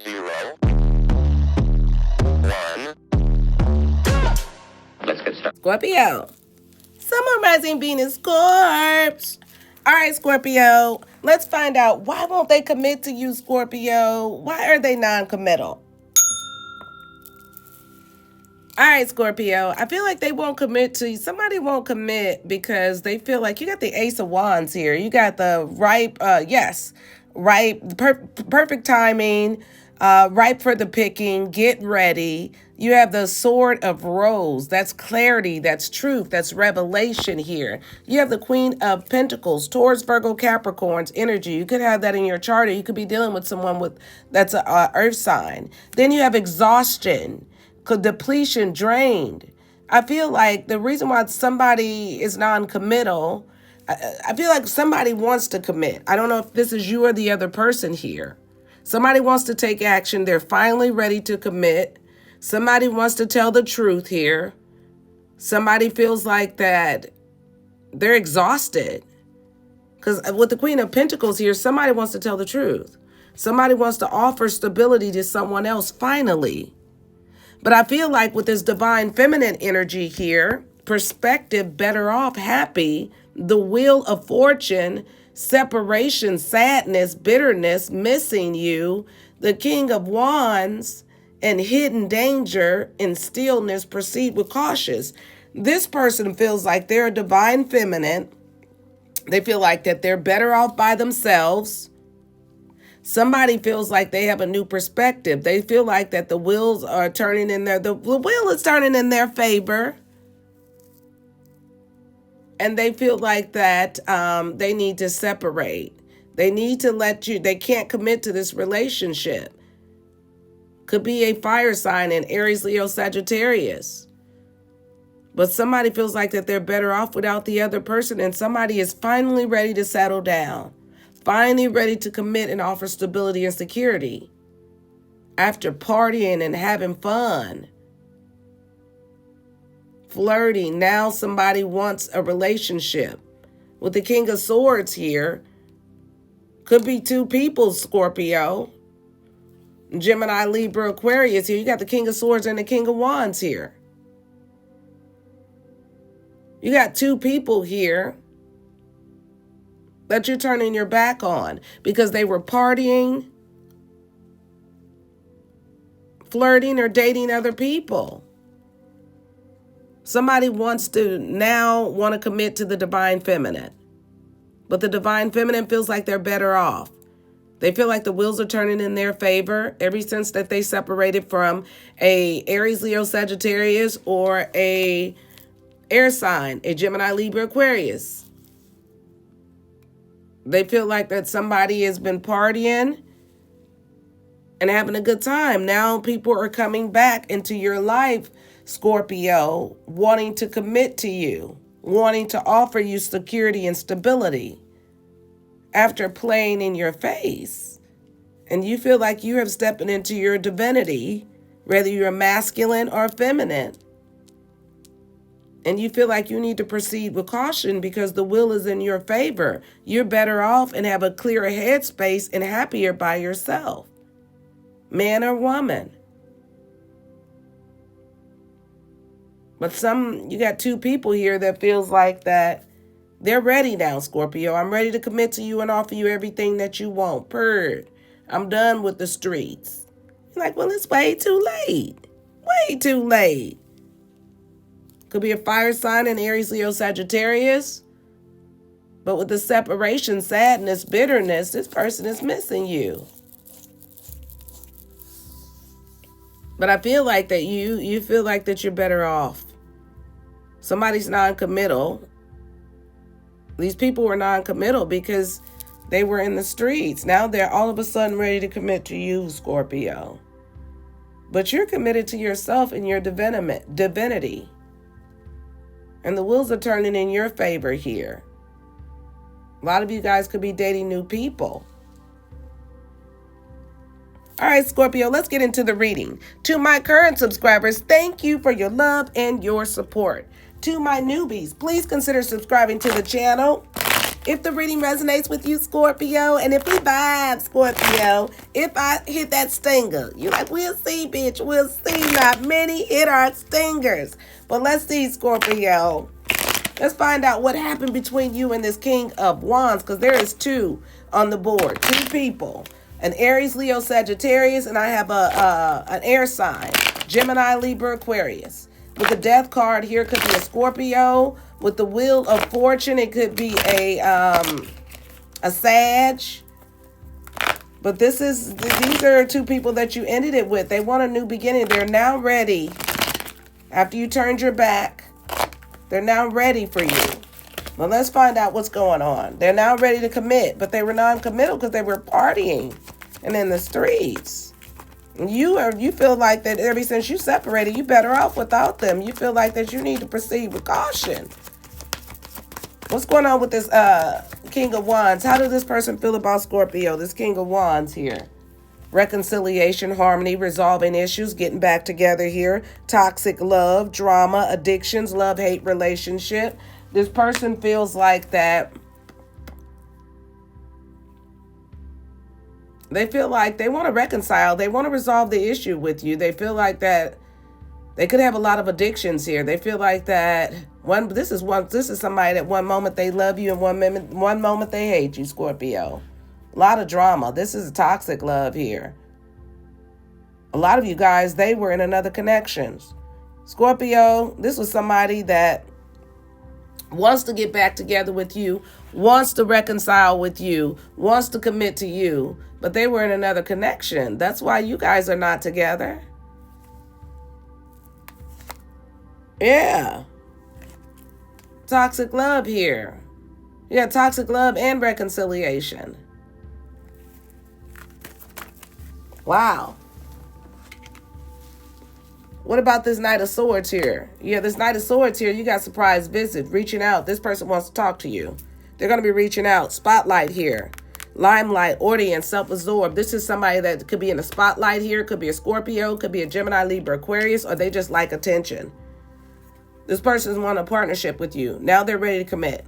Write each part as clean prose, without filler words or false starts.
0, 1. Let's get started. Scorpio. Summer rising Venus Scorps. All right, Scorpio. Let's find out, why won't they commit to you, Scorpio? Why are they non-committal? All right, Scorpio. I feel like they won't commit to you. Somebody won't commit because they feel like you got the Ace of Wands here. You got the perfect timing, ripe for the picking, get ready. You have the Sword of Rose. That's clarity, that's truth, that's revelation here. You have the Queen of Pentacles, Taurus, Virgo, Capricorn's energy. You could have that in your chart, or you could be dealing with someone that's a earth sign. Then you have exhaustion, depletion, drained. I feel like the reason why somebody is non-committal, I feel like somebody wants to commit. I don't know if this is you or the other person here. Somebody wants to take action. They're finally ready to commit. Somebody wants to tell the truth here. Somebody feels like that they're exhausted. Because with the Queen of Pentacles here, somebody wants to tell the truth. Somebody wants to offer stability to someone else finally. But I feel like with this divine feminine energy here, perspective, better off, happy, the wheel of fortune, separation, sadness, bitterness, missing you, the King of Wands, and hidden danger and stillness, proceed with cautious. This person feels like they're a divine feminine. They feel like that they're better off by themselves. Somebody feels like they have a new perspective. They feel like that the wheels are turning in the wheel is turning in their favor. And they feel like that they need to separate. They need to they can't commit to this relationship. Could be a fire sign in Aries, Leo, Sagittarius. But somebody feels like that they're better off without the other person, and somebody is finally ready to settle down. Finally ready to commit and offer stability and security. After partying and having fun. Flirting. Now somebody wants a relationship. With the King of Swords here. Could be two people, Scorpio. Gemini, Libra, Aquarius here. You got the King of Swords and the King of Wands here. You got two people here that you're turning your back on because they were partying, flirting, or dating other people. Somebody wants to now commit to the divine feminine. But the divine feminine feels like they're better off. They feel like the wheels are turning in their favor ever since that they separated from a Aries, Leo, Sagittarius, or a air sign, a Gemini, Libra, Aquarius. They feel like that somebody has been partying and having a good time. Now people are coming back into your life, Scorpio, wanting to commit to you, wanting to offer you security and stability after playing in your face. And you feel like you have stepped into your divinity, whether you're masculine or feminine. And you feel like you need to proceed with caution because the will is in your favor. You're better off and have a clearer headspace and happier by yourself. Man or woman. But you got two people here that feels like that they're ready now, Scorpio. I'm ready to commit to you and offer you everything that you want. Purred. I'm done with the streets. You're like, well, it's way too late. Way too late. Could be a fire sign in Aries, Leo, Sagittarius. But with the separation, sadness, bitterness, this person is missing you. But I feel like that you feel like that you're better off. Somebody's non-committal. These people were non-committal because they were in the streets. Now they're all of a sudden ready to commit to you, Scorpio. But you're committed to yourself and your divinity. And the wheels are turning in your favor here. A lot of you guys could be dating new people. All right, Scorpio, let's get into the reading. To my current subscribers, thank you for your love and your support. To my newbies, please consider subscribing to the channel. If the reading resonates with you, Scorpio, and if we vibe, Scorpio, if I hit that stinger, you like, we'll see, bitch, we'll see. Not many hit our stingers. But let's see, Scorpio. Let's find out what happened between you and this King of Wands, because there is two on the board, two people. An Aries, Leo, Sagittarius, and I have an air sign, Gemini, Libra, Aquarius. With the Death card here, could be a Scorpio. With the Wheel of Fortune, it could be a Sag. But these are two people that you ended it with. They want a new beginning. They're now ready. After you turned your back, they're now ready for you. Well, let's find out what's going on. They're now ready to commit, but they were non-committal because they were partying and in the streets. You feel like that ever since you separated, you better off without them. You feel like that you need to proceed with caution. What's going on with this King of Wands? How does this person feel about Scorpio, this King of Wands here? Reconciliation, harmony, resolving issues, getting back together here. Toxic love, drama, addictions, love-hate relationship. This person feels like that they feel like they want to reconcile. They want to resolve the issue with you. They feel like that they could have a lot of addictions here. They feel like that this is somebody that one moment they love you and one moment they hate you, Scorpio. A lot of drama. This is a toxic love here. A lot of you guys, they were in another connections. Scorpio, this was somebody that wants to get back together with you, wants to reconcile with you, wants to commit to you, but they were in another connection. That's why you guys are not together. Yeah. Toxic love here. Yeah, toxic love and reconciliation. Wow. What about this Knight of Swords here? Yeah, this Knight of Swords here, you got surprise visit, reaching out. This person wants to talk to you. They're going to be reaching out. Spotlight here. Limelight, audience, self-absorbed. This is somebody that could be in the spotlight here. Could be a Scorpio, could be a Gemini, Libra, Aquarius, or they just like attention. This person's want a partnership with you. Now they're ready to commit.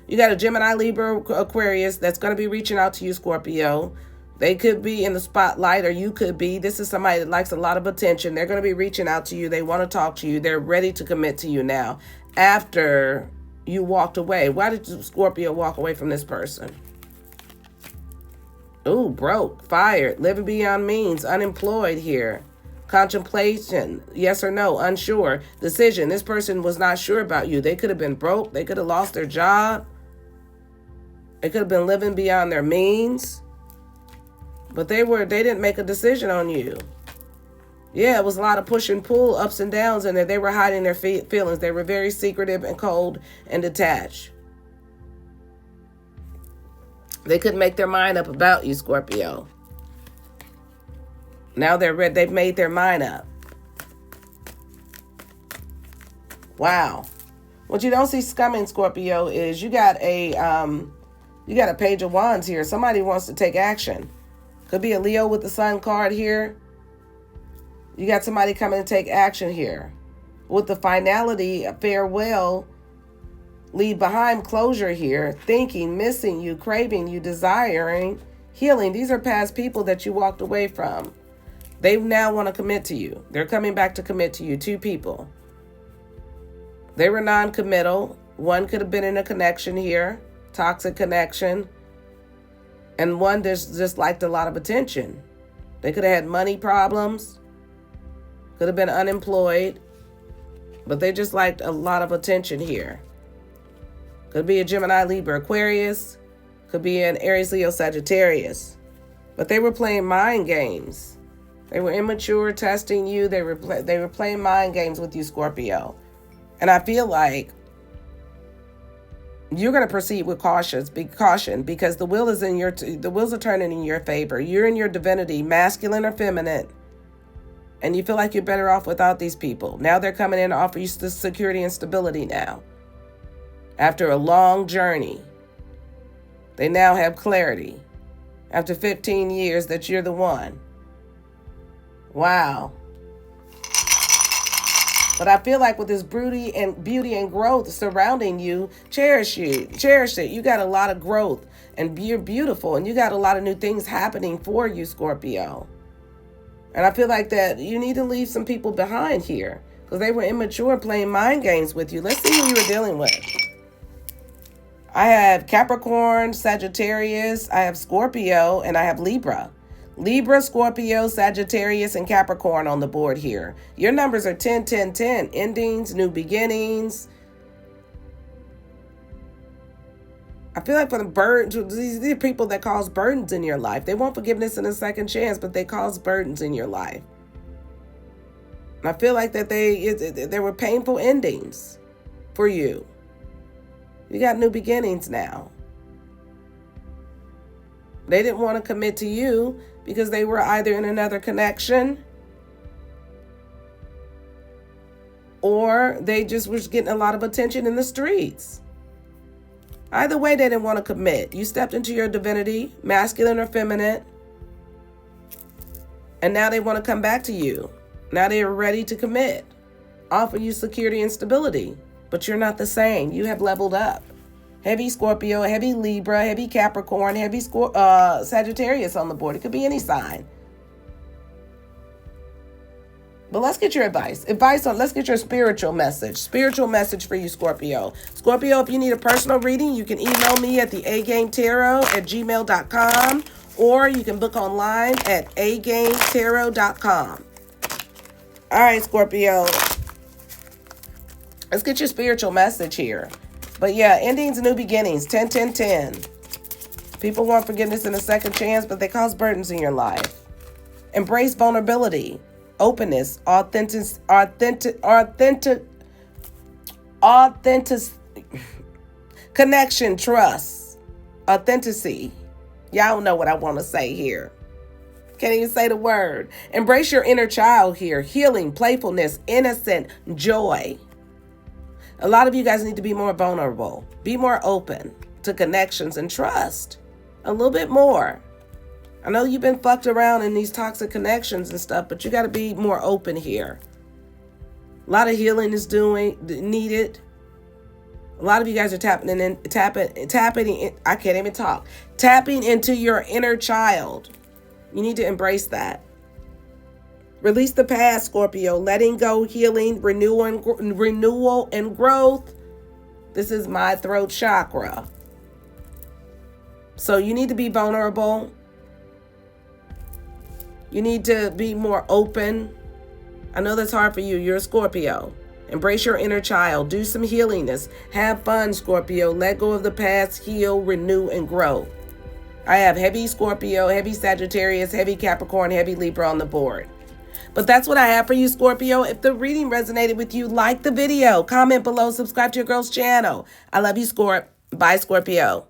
You got a Gemini, Libra, Aquarius that's going to be reaching out to you, Scorpio. They could be in the spotlight, or you could be. This is somebody that likes a lot of attention. They're going to be reaching out to you. They want to talk to you. They're ready to commit to you now after you walked away. Why did Scorpio walk away from this person? Ooh, broke, fired, living beyond means, unemployed here. Contemplation, yes or no, unsure. Decision, this person was not sure about you. They could have been broke. They could have lost their job. They could have been living beyond their means. But they didn't make a decision on you. Yeah, it was a lot of push and pull, ups and downs in there. They were hiding their feelings. They were very secretive and cold and detached. They couldn't make their mind up about you, Scorpio. Now they've made their mind up. Wow. What you don't see coming, Scorpio, is you got a Page of Wands here. Somebody wants to take action. Could be a Leo with the Sun card here. You got somebody coming to take action here. With the finality, a farewell, leave behind closure here. Thinking, missing you, craving you, desiring, healing. These are past people that you walked away from. They now want to commit to you. They're coming back to commit to you. Two people. They were non-committal. One could have been in a connection here. Toxic connection. And one just liked a lot of attention. They could have had money problems. Could have been unemployed. But they just liked a lot of attention here. Could be a Gemini, Libra, Aquarius. Could be an Aries, Leo, Sagittarius. But they were playing mind games. They were immature, testing you. They were playing mind games with you, Scorpio. And I feel like you're going to proceed with caution because the wheels are turning in your favor. You're in your divinity, masculine or feminine. And you feel like you're better off without these people. Now they're coming in to offer you security and stability now. After a long journey, they now have clarity. After 15 years that you're the one. Wow. But I feel like with this beauty and growth surrounding you, cherish it. You got a lot of growth and you're beautiful and you got a lot of new things happening for you, Scorpio. And I feel like that you need to leave some people behind here because they were immature playing mind games with you. Let's see who you were dealing with. I have Capricorn, Sagittarius, I have Scorpio, and I have Libra. Libra, Scorpio, Sagittarius, and Capricorn on the board here. Your numbers are 10, 10, 10. Endings, new beginnings. I feel like for the burdens, these are people that cause burdens in your life. They want forgiveness and a second chance, but they cause burdens in your life. And I feel like that there were painful endings for you. You got new beginnings now. They didn't want to commit to you because they were either in another connection or they just was getting a lot of attention in the streets. Either way, they didn't want to commit. You stepped into your divinity, masculine or feminine, and now they want to come back to you. Now they're ready to commit, offer you security and stability, but you're not the same. You have leveled up. Heavy Scorpio, heavy Libra, heavy Capricorn, heavy Sagittarius on the board. It could be any sign. But let's get your advice. Let's get your spiritual message. Spiritual message for you, Scorpio. Scorpio, if you need a personal reading, you can email me at the agametarot@gmail.com or you can book online at agametarot.com. All right, Scorpio. Let's get your spiritual message here. But yeah, endings and new beginnings. 10, 10, 10. People want forgiveness and a second chance, but they cause burdens in your life. Embrace vulnerability, openness, authentic, connection, trust, authenticity. Y'all know what I want to say here. Can't even say the word. Embrace your inner child here. Healing, playfulness, innocent, joy. A lot of you guys need to be more vulnerable. Be more open to connections and trust. A little bit more. I know you've been fucked around in these toxic connections and stuff, but you got to be more open here. A lot of healing is needed. A lot of you guys are tapping into your inner child. You need to embrace that. Release the past, Scorpio. Letting go, healing, renewal, and growth. This is my throat chakra. So you need to be vulnerable. You need to be more open. I know that's hard for you. You're a Scorpio. Embrace your inner child. Do some healingness. Have fun, Scorpio. Let go of the past. Heal, renew, and grow. I have heavy Scorpio, heavy Sagittarius, heavy Capricorn, heavy Libra on the board. But that's what I have for you, Scorpio. If the reading resonated with you, like the video, comment below, subscribe to your girl's channel. I love you, Scorp. Bye, Scorpio.